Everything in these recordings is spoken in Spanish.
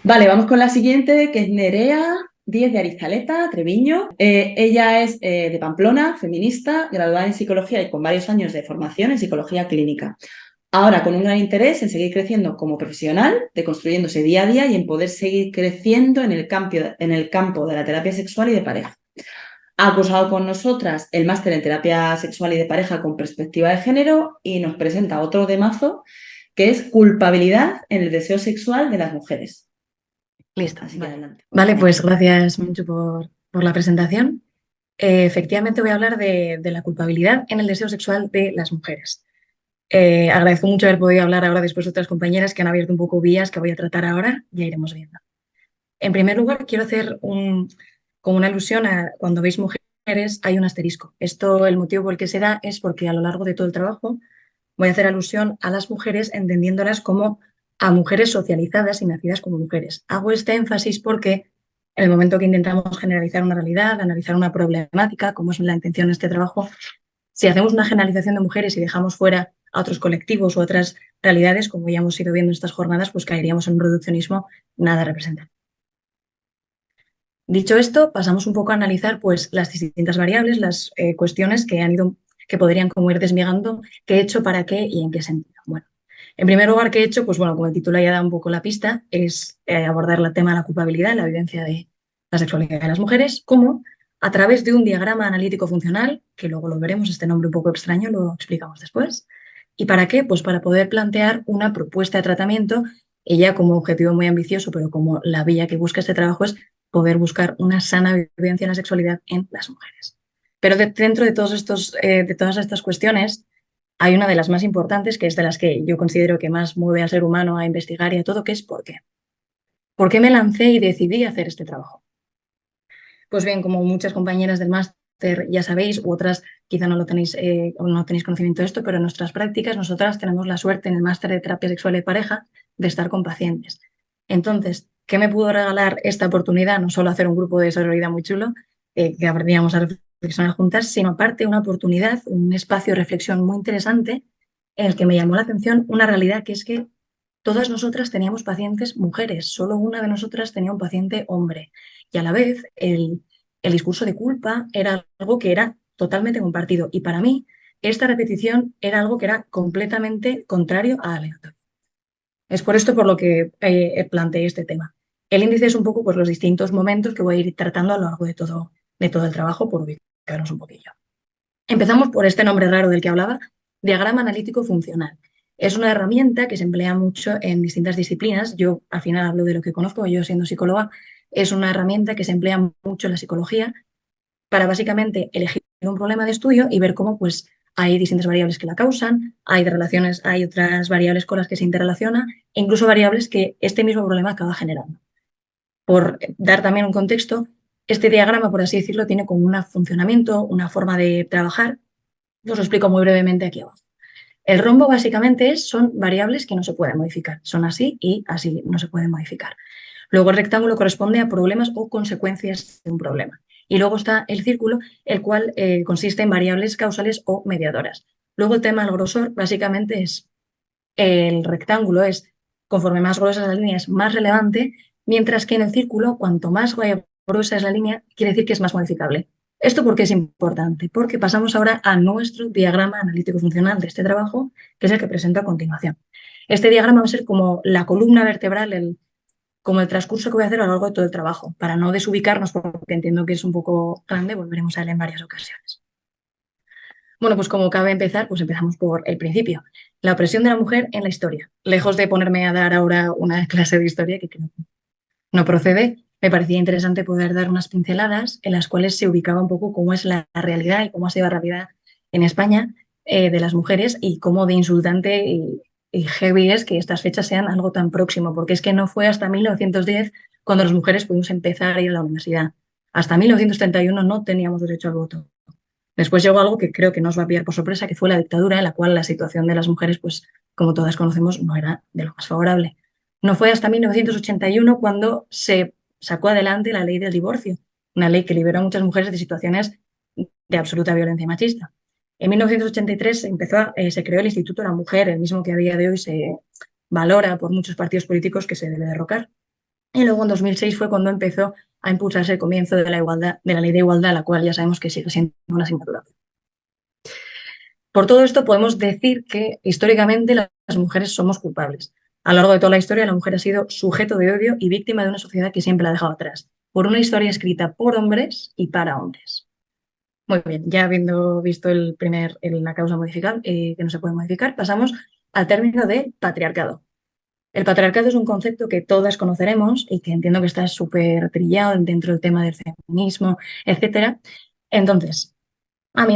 Vale, vamos con la siguiente, que es Nerea Díez de Arizaleta, Treviño. Ella es de Pamplona, feminista, graduada en psicología y con varios años de formación en psicología clínica. Ahora con un gran interés en seguir creciendo como profesional, deconstruyéndose día a día y en poder seguir creciendo en el campo de la terapia sexual y de pareja. Ha cursado con nosotras el máster en terapia sexual y de pareja con perspectiva de género y nos presenta otro temazo que es culpabilidad en el deseo sexual de las mujeres. Listo, Así que vale. adelante. Vale, pues gracias mucho por la presentación. Efectivamente voy a hablar de la culpabilidad en el deseo sexual de las mujeres. Agradezco mucho haber podido hablar ahora después de otras compañeras que han abierto un poco vías que voy a tratar ahora, ya iremos viendo. En primer lugar, quiero hacer como una alusión a cuando veis mujeres hay un asterisco. Esto, el motivo por el que se da es porque a lo largo de todo el trabajo voy a hacer alusión a las mujeres entendiéndolas como a mujeres socializadas y nacidas como mujeres. Hago este énfasis porque en el momento que intentamos generalizar una realidad, analizar una problemática, como es la intención de este trabajo, si hacemos una generalización de mujeres y dejamos fuera a otros colectivos u otras realidades, como ya hemos ido viendo en estas jornadas, pues caeríamos en un reduccionismo nada representativo. Dicho esto, pasamos un poco a analizar pues, las distintas variables, las cuestiones que podrían como ir desmigando, qué he hecho, para qué y en qué sentido. Bueno, en primer lugar, ¿qué he hecho? Pues bueno, como el título ya da un poco la pista, es abordar el tema de la culpabilidad, la vivencia de la sexualidad de las mujeres, como a través de un diagrama analítico funcional, que luego lo veremos, este nombre un poco extraño, lo explicamos después. ¿Y para qué? Pues para poder plantear una propuesta de tratamiento, ella como objetivo muy ambicioso, pero como la vía que busca este trabajo es poder buscar una sana vivencia en la sexualidad en las mujeres. Pero dentro de de todas estas cuestiones, hay una de las más importantes, que es de las que yo considero que más mueve al ser humano a investigar y a todo, que es ¿por qué? ¿Por qué me lancé y decidí hacer este trabajo? Pues bien, como muchas compañeras del máster ya sabéis, u otras quizá no lo tenéis, no tenéis conocimiento de esto, pero en nuestras prácticas nosotras tenemos la suerte en el máster de terapia sexual y pareja de estar con pacientes. Entonces, ¿qué me pudo regalar esta oportunidad? No solo hacer un grupo de sororidad muy chulo, que aprendíamos a reflexionar juntas, sino aparte una oportunidad, un espacio de reflexión muy interesante en el que me llamó la atención una realidad que es que todas nosotras teníamos pacientes mujeres, solo una de nosotras tenía un paciente hombre. Y a la vez el discurso de culpa era algo que era totalmente compartido. Y para mí esta repetición era algo que era completamente contrario a aleatorio. Es por esto por lo que planteé este tema. El índice es un poco pues, los distintos momentos que voy a ir tratando a lo largo de todo el trabajo por ubicarnos un poquillo. Empezamos por este nombre raro del que hablaba, diagrama analítico funcional. Es una herramienta que se emplea mucho en distintas disciplinas. Yo al final hablo de lo que conozco, yo siendo psicóloga, es una herramienta que se emplea mucho en la psicología para básicamente elegir un problema de estudio y ver cómo pues, hay distintas variables que la causan, hay relaciones, hay otras variables con las que se interrelaciona e incluso variables que este mismo problema acaba generando. Por dar también un contexto, este diagrama, por así decirlo, tiene como un funcionamiento, una forma de trabajar. Os lo explico muy brevemente aquí abajo. El rombo básicamente son variables que no se pueden modificar. Son así y así no se pueden modificar. Luego el rectángulo corresponde a problemas o consecuencias de un problema. Y luego está el círculo, el cual consiste en variables causales o mediadoras. Luego el tema del grosor básicamente es el rectángulo es, conforme más gruesa es la línea, es más relevante, mientras que en el círculo, cuanto más gruesa es la línea, quiere decir que es más modificable. ¿Esto por qué es importante? Porque pasamos ahora a nuestro diagrama analítico funcional de este trabajo, que es el que presento a continuación. Este diagrama va a ser como la columna vertebral, como el transcurso que voy a hacer a lo largo de todo el trabajo, para no desubicarnos, porque entiendo que es un poco grande, volveremos a él en varias ocasiones. Bueno, pues como cabe empezar, pues empezamos por el principio. La opresión de la mujer en la historia. Lejos de ponerme a dar ahora una clase de historia, que creo que no procede, me parecía interesante poder dar unas pinceladas en las cuales se ubicaba un poco cómo es la realidad y cómo ha sido la realidad en España de las mujeres y cómo de insultante y heavy es que estas fechas sean algo tan próximo, porque es que no fue hasta 1910 cuando las mujeres pudimos empezar a ir a la universidad. Hasta 1931 no teníamos derecho al voto. Después llegó algo que creo que nos va a pillar por sorpresa, que fue la dictadura, en la cual la situación de las mujeres, pues como todas conocemos, no era de lo más favorable. No fue hasta 1981 cuando se sacó adelante la ley del divorcio, una ley que liberó a muchas mujeres de situaciones de absoluta violencia machista. En 1983 se creó el Instituto de la Mujer, el mismo que a día de hoy se valora por muchos partidos políticos que se debe derrocar. Y luego en 2006 fue cuando empezó a impulsarse el comienzo de la igualdad, de la ley de igualdad, la cual ya sabemos que sigue siendo una asignatura. Por todo esto podemos decir que históricamente las mujeres somos culpables. A lo largo de toda la historia, la mujer ha sido sujeto de odio y víctima de una sociedad que siempre la ha dejado atrás, por una historia escrita por hombres y para hombres. Muy bien, ya habiendo visto la causa modificar, que no se puede modificar, pasamos al término de patriarcado. El patriarcado es un concepto que todas conoceremos y que entiendo que está súper trillado dentro del tema del feminismo, etcétera. Entonces, a mí,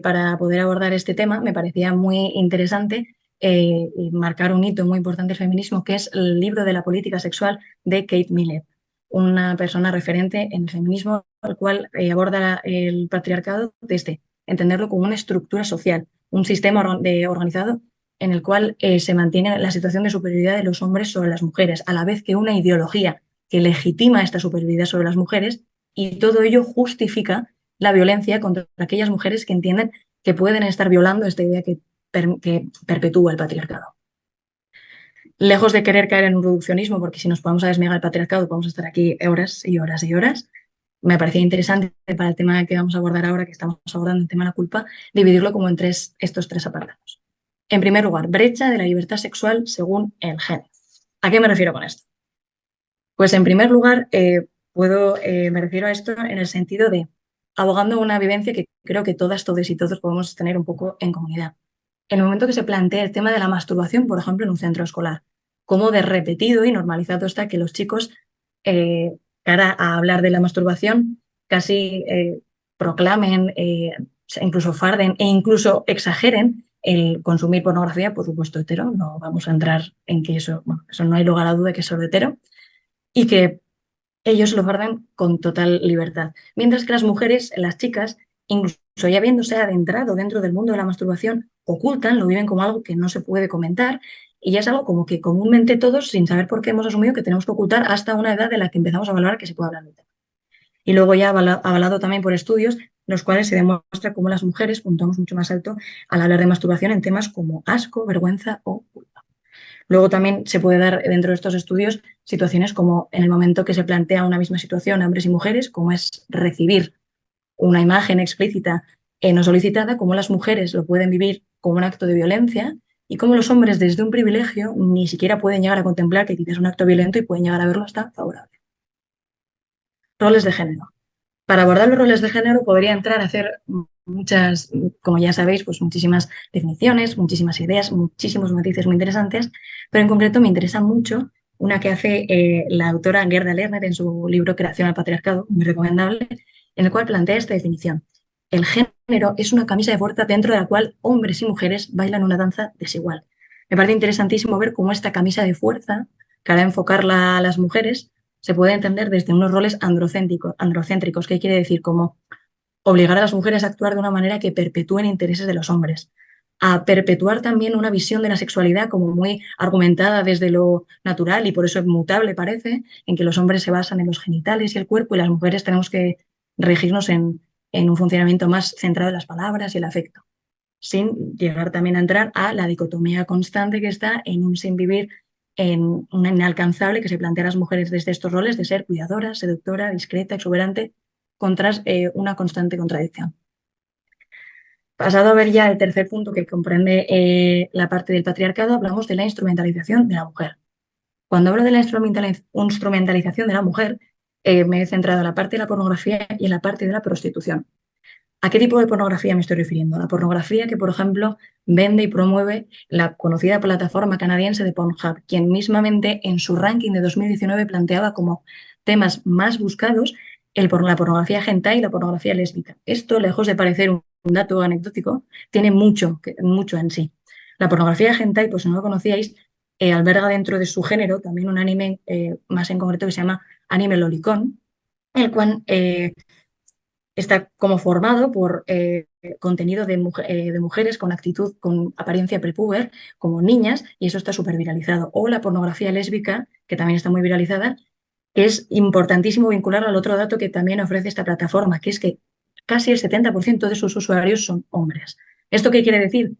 para poder abordar este tema, me parecía muy interesante y marcar un hito muy importante del feminismo, que es el libro de la política sexual de Kate Millett, una persona referente en el feminismo, el cual aborda el patriarcado desde entenderlo como una estructura social, un sistema organizado en el cual se mantiene la situación de superioridad de los hombres sobre las mujeres, a la vez que una ideología que legitima esta superioridad sobre las mujeres, y todo ello justifica la violencia contra aquellas mujeres que entienden que pueden estar violando esta idea que perpetúa el patriarcado. Lejos de querer caer en un reduccionismo, porque si nos ponemos a desnegar el patriarcado podemos estar aquí horas y horas y horas, me parecía interesante para el tema que vamos a abordar ahora, que estamos abordando el tema de la culpa, dividirlo como en estos tres apartados. En primer lugar, brecha de la libertad sexual según el género. ¿A qué me refiero con esto? Pues en primer lugar, me refiero a esto en el sentido de abogando una vivencia que creo que todas, todos y todos podemos tener un poco en comunidad. En el momento que se plantea el tema de la masturbación, por ejemplo, en un centro escolar, cómo de repetido y normalizado está que los chicos, cara a hablar de la masturbación, casi proclamen, incluso farden e incluso exageren el consumir pornografía, por supuesto hetero, no vamos a entrar en que eso, bueno, eso no hay lugar a duda que es solo hetero, y que ellos lo guardan con total libertad. Mientras que las mujeres, las chicas, incluso ya habiéndose adentrado dentro del mundo de la masturbación, ocultan, lo viven como algo que no se puede comentar y ya es algo como que comúnmente todos, sin saber por qué, hemos asumido que tenemos que ocultar hasta una edad de la que empezamos a valorar que se puede hablar del tema. Y luego ya avalado también por estudios, los cuales se demuestra cómo las mujeres puntuamos mucho más alto al hablar de masturbación en temas como asco, vergüenza o culpa. Luego también se puede dar dentro de estos estudios situaciones como en el momento que se plantea una misma situación a hombres y mujeres, como es recibir una imagen explícita no solicitada, cómo las mujeres lo pueden vivir como un acto de violencia y cómo los hombres desde un privilegio ni siquiera pueden llegar a contemplar que quizás es un acto violento y pueden llegar a verlo hasta favorable. Roles de género. Para abordar los roles de género podría entrar a hacer muchas, como ya sabéis, pues muchísimas definiciones, muchísimas ideas, muchísimos matices muy interesantes, pero en concreto me interesa mucho una que hace la autora Gerda Lerner en su libro Creación al Patriarcado, muy recomendable, en el cual plantea esta definición. El género es una camisa de fuerza dentro de la cual hombres y mujeres bailan una danza desigual. Me parece interesantísimo ver cómo esta camisa de fuerza, que hará enfocarla a las mujeres, se puede entender desde unos roles androcéntricos, que quiere decir como obligar a las mujeres a actuar de una manera que perpetúen intereses de los hombres, a perpetuar también una visión de la sexualidad como muy argumentada desde lo natural y por eso es mutable parece, en que los hombres se basan en los genitales y el cuerpo y las mujeres tenemos que regirnos en un funcionamiento más centrado en las palabras y el afecto, sin llegar también a entrar a la dicotomía constante que está en un sin vivir en un inalcanzable que se plantea a las mujeres desde estos roles de ser cuidadora, seductora, discreta, exuberante, contra una constante contradicción. Pasado a ver ya el tercer punto que comprende la parte del patriarcado, hablamos de la instrumentalización de la mujer. Cuando hablo de la instrumentalización de la mujer, me he centrado en la parte de la pornografía y en la parte de la prostitución. ¿A qué tipo de pornografía me estoy refiriendo? La pornografía que, por ejemplo, vende y promueve la conocida plataforma canadiense de Pornhub, quien mismamente en su ranking de 2019 planteaba como temas más buscados la pornografía hentai y la pornografía lésbica. Esto, lejos de parecer un dato anecdótico, tiene mucho en sí. La pornografía hentai, pues si no lo conocíais, alberga dentro de su género también un anime más en concreto que se llama anime lolicón, el cual está como formado por contenido de mujeres con actitud, con apariencia prepuber, como niñas, y eso está súper viralizado. O la pornografía lésbica, que también está muy viralizada, que es importantísimo vincular al otro dato que también ofrece esta plataforma, que es que casi el 70% de sus usuarios son hombres. ¿Esto qué quiere decir?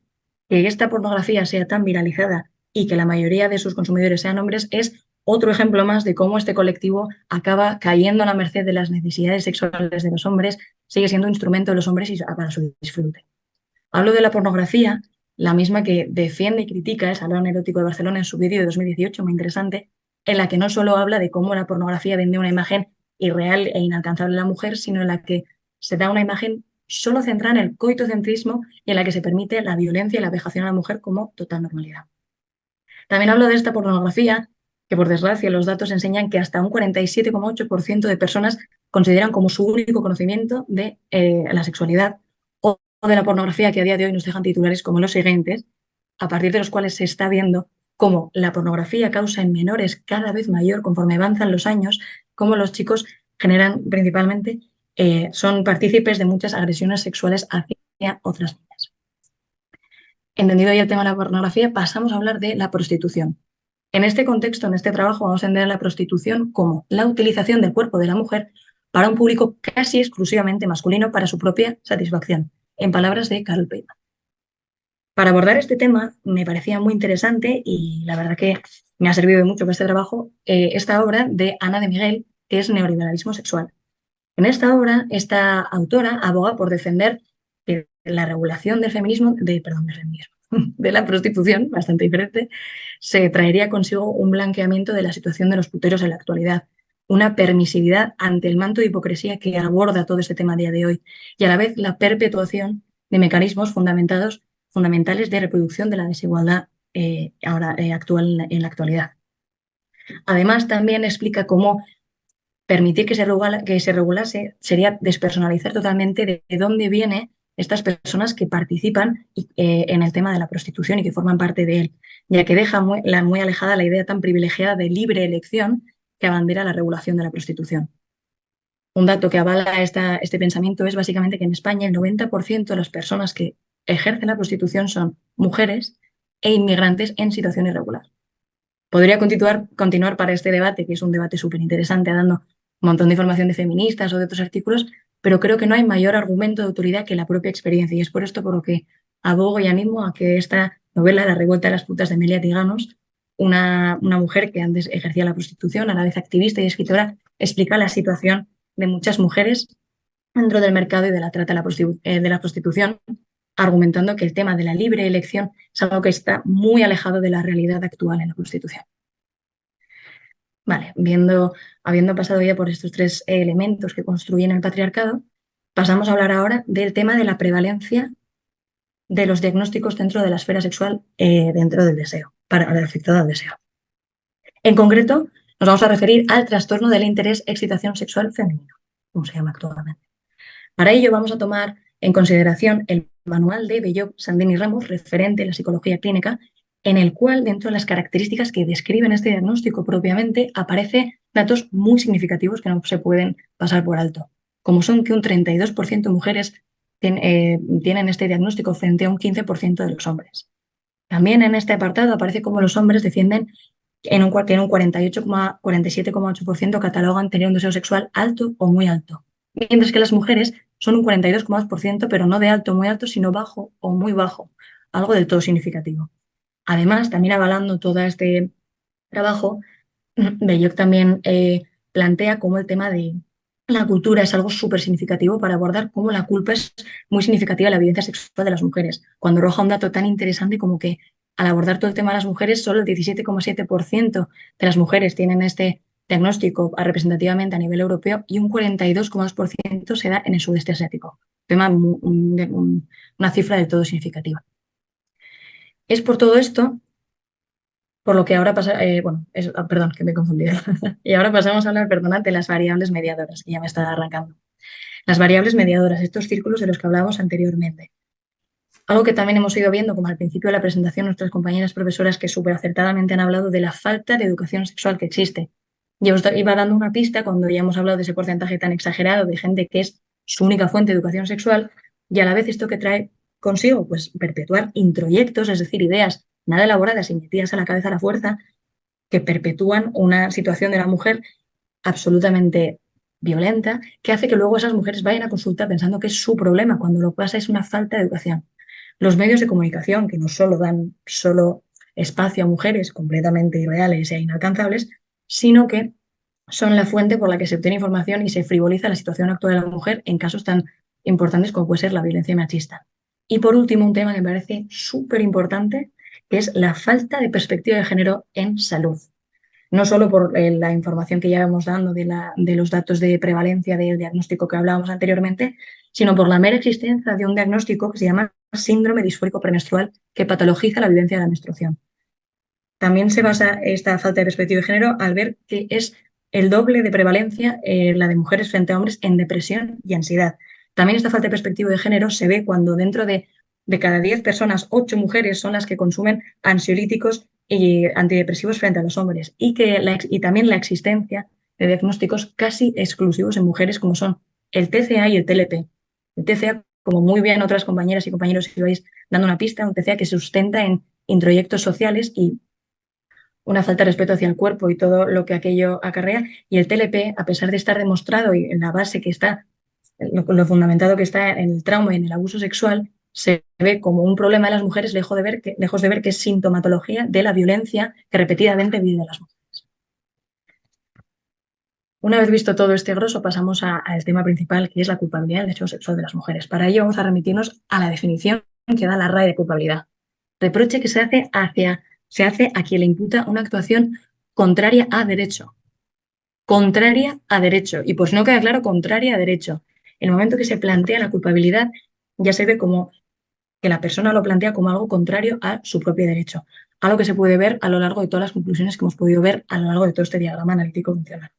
Que esta pornografía sea tan viralizada y que la mayoría de sus consumidores sean hombres es otro ejemplo más de cómo este colectivo acaba cayendo a la merced de las necesidades sexuales de los hombres, sigue siendo un instrumento de los hombres y para su disfrute. Hablo de la pornografía, la misma que defiende y critica el Salón Erótico de Barcelona en su vídeo de 2018, muy interesante, en la que no solo habla de cómo la pornografía vende una imagen irreal e inalcanzable de la mujer, sino en la que se da una imagen solo centrada en el coitocentrismo y en la que se permite la violencia y la vejación a la mujer como total normalidad. También hablo de esta pornografía, que por desgracia los datos enseñan que hasta un 47,8% de personas consideran como su único conocimiento de la sexualidad o de la pornografía, que a día de hoy nos dejan titulares como los siguientes, a partir de los cuales se está viendo cómo la pornografía causa en menores cada vez mayor conforme avanzan los años, cómo los chicos generan principalmente, son partícipes de muchas agresiones sexuales hacia otras niñas. Entendido ya el tema de la pornografía, pasamos a hablar de la prostitución. En este contexto, en este trabajo, vamos a entender la prostitución como la utilización del cuerpo de la mujer para un público casi exclusivamente masculino para su propia satisfacción, en palabras de Carl Payman. Para abordar este tema me parecía muy interesante y la verdad que me ha servido de mucho para este trabajo esta obra de Ana de Miguel, que es Neoliberalismo sexual. En esta obra, esta autora aboga por defender que la regulación del feminismo, del feminismo, de la prostitución, bastante diferente, se traería consigo un blanqueamiento de la situación de los puteros en la actualidad, una permisividad ante el manto de hipocresía que aborda todo este tema a día de hoy y a la vez la perpetuación de mecanismos fundamentales de reproducción de la desigualdad actual en la actualidad. Además, también explica cómo permitir que se regulase sería despersonalizar totalmente de dónde vienen estas personas que participan en el tema de la prostitución y que forman parte de él, ya que deja muy alejada la idea tan privilegiada de libre elección que abandera la regulación de la prostitución. Un dato que avala este pensamiento es básicamente que en España el 90% de las personas que ejercen la prostitución son mujeres e inmigrantes en situación irregular. Podría continuar para este debate, que es un debate súper interesante, dando un montón de información de feministas o de otros artículos, pero creo que no hay mayor argumento de autoridad que la propia experiencia. Y es por esto por lo que abogo y animo a que esta novela, La revuelta de las putas de Emilia Tiganos, una mujer que antes ejercía la prostitución, a la vez activista y escritora, explica la situación de muchas mujeres dentro del mercado y de la trata de la prostitución, argumentando que el tema de la libre elección es algo que está muy alejado de la realidad actual en la prostitución. Vale, habiendo pasado ya por estos tres elementos que construyen el patriarcado, pasamos a hablar ahora del tema de la prevalencia de los diagnósticos dentro de la esfera sexual, dentro del deseo, para el afectado al deseo. En concreto, nos vamos a referir al trastorno del interés-excitación sexual femenino, como se llama actualmente. Para ello vamos a tomar en consideración el manual de Belloc, Sandin y Ramos, referente a la psicología clínica, en el cual, dentro de las características que describen este diagnóstico propiamente, aparecen datos muy significativos que no se pueden pasar por alto, como son que un 32% de mujeres tienen este diagnóstico frente a un 15% de los hombres. También en este apartado aparece cómo los hombres defienden en un 47,8% catalogan tener un deseo sexual alto o muy alto, mientras que las mujeres son un 42,2%, pero no de alto o muy alto, sino bajo o muy bajo, algo del todo significativo. Además, también avalando todo este trabajo, Belloc también plantea cómo el tema de la cultura es algo súper significativo para abordar cómo la culpa es muy significativa en la evidencia sexual de las mujeres, cuando arroja un dato tan interesante como que al abordar todo el tema de las mujeres, solo el 17,7% de las mujeres tienen este diagnóstico representativamente a nivel europeo y un 42,2% se da en el sudeste asiático. Una cifra del todo significativa. Es por todo esto por lo que ahora pasa, perdón, que me he confundido. Y ahora pasamos a hablar, de las variables mediadoras, que ya me está arrancando. Las variables mediadoras, estos círculos de los que hablábamos anteriormente. Algo que también hemos ido viendo, como al principio de la presentación, nuestras compañeras profesoras que súper acertadamente han hablado de la falta de educación sexual que existe. Yo os iba dando una pista cuando ya hemos hablado de ese porcentaje tan exagerado de gente que es su única fuente de educación sexual y a la vez esto que trae consigo, pues perpetuar introyectos, es decir, ideas nada elaboradas y metidas a la cabeza a la fuerza, que perpetúan una situación de la mujer absolutamente violenta, que hace que luego esas mujeres vayan a consulta pensando que es su problema, cuando lo que pasa es una falta de educación. Los medios de comunicación, que no solo dan espacio a mujeres completamente irreales e inalcanzables, sino que son la fuente por la que se obtiene información y se frivoliza la situación actual de la mujer en casos tan importantes como puede ser la violencia machista. Y por último, un tema que me parece súper importante, que es la falta de perspectiva de género en salud. No solo por la información que ya vamos dando de los datos de prevalencia del diagnóstico que hablábamos anteriormente, sino por la mera existencia de un diagnóstico que se llama síndrome disfórico premenstrual, que patologiza la vivencia de la menstruación. También se basa esta falta de perspectiva de género al ver que es el doble de prevalencia la de mujeres frente a hombres en depresión y ansiedad. También esta falta de perspectiva de género se ve cuando dentro de cada 10 personas, 8 mujeres son las que consumen ansiolíticos y antidepresivos frente a los hombres. Y también la existencia de diagnósticos casi exclusivos en mujeres como son el TCA y el TLP. El TCA, como muy bien otras compañeras y compañeros ibais dando una pista, un TCA que se sustenta en introyectos sociales y una falta de respeto hacia el cuerpo y todo lo que aquello acarrea. Y el TLP, a pesar de estar demostrado y en la base que está, lo fundamentado que está en el trauma y en el abuso sexual, se ve como un problema de las mujeres lejos de ver que es sintomatología de la violencia que repetidamente viven las mujeres. Una vez visto todo este grosso, pasamos al tema principal, que es la culpabilidad del hecho sexual de las mujeres. Para ello vamos a remitirnos a la definición que da la RAE de culpabilidad. Reproche que se hace a quien le imputa una actuación contraria a derecho. Contraria a derecho. Y pues no queda claro, contraria a derecho. El momento que se plantea la culpabilidad ya se ve como que la persona lo plantea como algo contrario a su propio derecho. Algo que se puede ver a lo largo de todas las conclusiones que hemos podido ver a lo largo de todo este diagrama analítico funcional.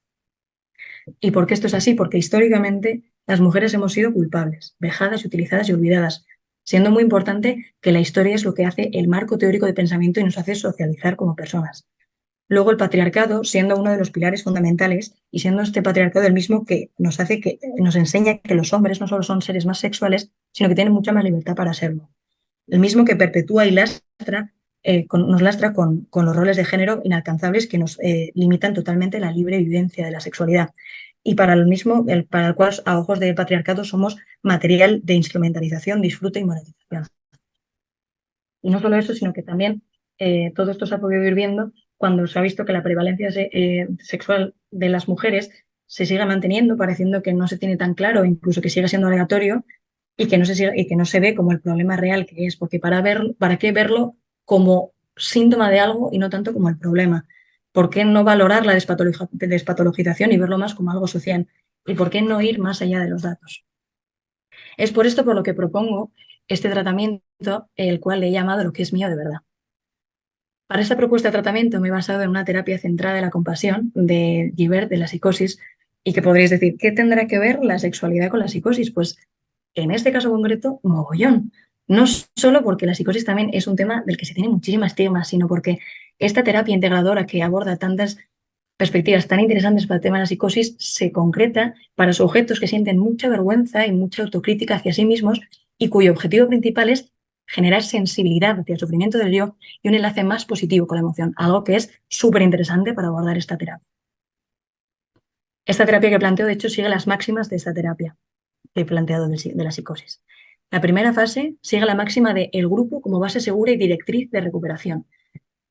¿Y por qué esto es así? Porque históricamente las mujeres hemos sido culpables, vejadas, utilizadas y olvidadas, siendo muy importante que la historia es lo que hace el marco teórico de pensamiento y nos hace socializar como personas. Luego el patriarcado, siendo uno de los pilares fundamentales y siendo este patriarcado el mismo que nos enseña que los hombres no solo son seres más sexuales, sino que tienen mucha más libertad para serlo. El mismo que perpetúa y nos lastra con los roles de género inalcanzables que nos limitan totalmente la libre vivencia de la sexualidad. Y para para el cual a ojos del patriarcado somos material de instrumentalización, disfrute y monetización. Y no solo eso, sino que también todo esto se ha podido ir viendo cuando se ha visto que la prevalencia sexual de las mujeres se sigue manteniendo, pareciendo que no se tiene tan claro, incluso que sigue siendo aleatorio, y que no se ve como el problema real que es, porque ¿para qué verlo como síntoma de algo y no tanto como el problema? ¿Por qué no valorar la despatologización y verlo más como algo social? ¿Y por qué no ir más allá de los datos? Es por esto por lo que propongo este tratamiento, el cual le he llamado lo que es mío de verdad. Para esta propuesta de tratamiento me he basado en una terapia centrada en la compasión de Guibert, de la psicosis, y que podréis decir, ¿qué tendrá que ver la sexualidad con la psicosis? Pues en este caso concreto, mogollón. No solo porque la psicosis también es un tema del que se tiene muchísima estigma, sino porque esta terapia integradora que aborda tantas perspectivas tan interesantes para el tema de la psicosis se concreta para sujetos que sienten mucha vergüenza y mucha autocrítica hacia sí mismos y cuyo objetivo principal es generar sensibilidad hacia el sufrimiento del yo y un enlace más positivo con la emoción, algo que es súper interesante para abordar esta terapia. Esta terapia que planteo, de hecho, sigue las máximas de esta terapia que he planteado de la psicosis. La primera fase sigue la máxima de el grupo como base segura y directriz de recuperación.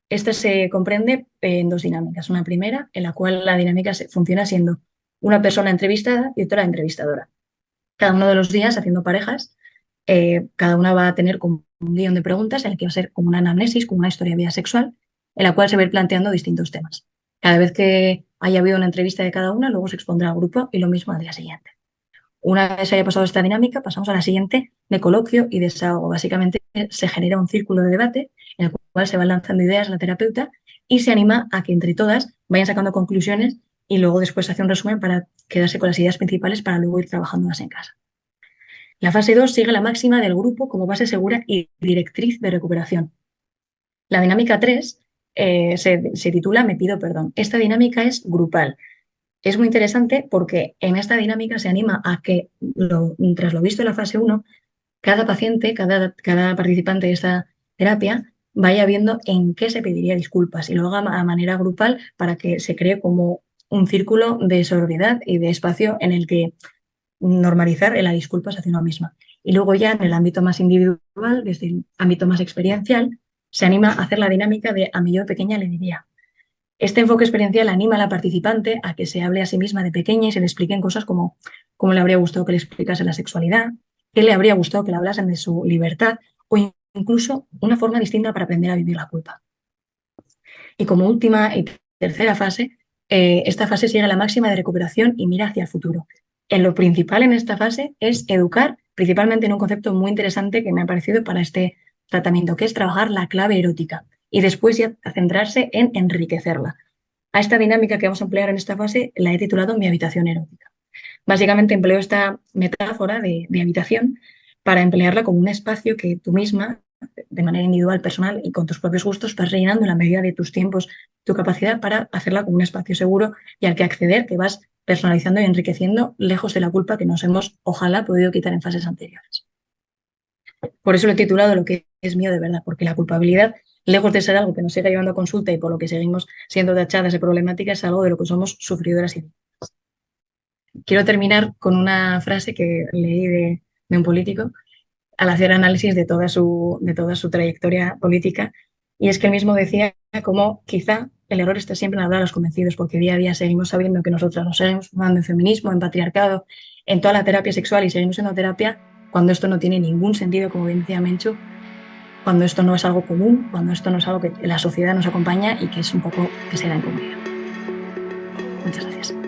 Esta se comprende en dos dinámicas. Una primera, en la cual la dinámica funciona siendo una persona entrevistada y otra entrevistadora. Cada uno de los días, haciendo parejas, cada una va a tener como un guión de preguntas en el que va a ser como una anamnesis, como una historia de vida sexual, en la cual se va a ir planteando distintos temas. Cada vez que haya habido una entrevista de cada una, luego se expondrá al grupo y lo mismo al día siguiente. Una vez haya pasado esta dinámica, pasamos a la siguiente de coloquio y desahogo. Básicamente se genera un círculo de debate en el cual se van lanzando ideas a la terapeuta y se anima a que entre todas vayan sacando conclusiones y luego después se hace un resumen para quedarse con las ideas principales para luego ir trabajándolas en casa. La fase 2 sigue la máxima del grupo como base segura y directriz de recuperación. La dinámica 3 se titula Me pido perdón. Esta dinámica es grupal. Es muy interesante porque en esta dinámica se anima a que, tras lo visto en la fase 1, cada paciente, cada participante de esta terapia vaya viendo en qué se pediría disculpas y lo haga a manera grupal para que se cree como un círculo de sororidad y de espacio en el que normalizar las disculpas hacia uno misma. Y luego ya en el ámbito más individual, desde el ámbito más experiencial, se anima a hacer la dinámica de a mi yo pequeña le diría. Este enfoque experiencial anima a la participante a que se hable a sí misma de pequeña y se le expliquen cosas como cómo le habría gustado que le explicase la sexualidad, qué le habría gustado que le hablasen de su libertad o incluso una forma distinta para aprender a vivir la culpa. Y como última y tercera fase, esta fase sigue la máxima de recuperación y mira hacia el futuro. Lo principal en esta fase es educar, principalmente en un concepto muy interesante que me ha parecido para este tratamiento, que es trabajar la clave erótica y después ya centrarse en enriquecerla. A esta dinámica que vamos a emplear en esta fase la he titulado Mi habitación erótica. Básicamente empleo esta metáfora de habitación para emplearla como un espacio que tú misma, de manera individual, personal y con tus propios gustos, vas rellenando en la medida de tus tiempos, tu capacidad para hacerla como un espacio seguro y al que acceder, que vas personalizando y enriqueciendo lejos de la culpa que nos hemos, ojalá, podido quitar en fases anteriores. Por eso lo he titulado Lo que es mío de verdad, porque la culpabilidad, lejos de ser algo que nos siga llevando a consulta y por lo que seguimos siendo tachadas de problemática, es algo de lo que somos sufridoras y quiero terminar con una frase que leí de un político al hacer análisis de toda su trayectoria política, y es que él mismo decía como quizá el error está siempre en hablar a los convencidos, porque día a día seguimos sabiendo que nosotras nos seguimos formando en feminismo, en patriarcado, en toda la terapia sexual y seguimos siendo terapia cuando esto no tiene ningún sentido, como bien decía Menchu, cuando esto no es algo común, cuando esto no es algo que la sociedad nos acompaña y que es un poco que se da en comunidad. Muchas gracias.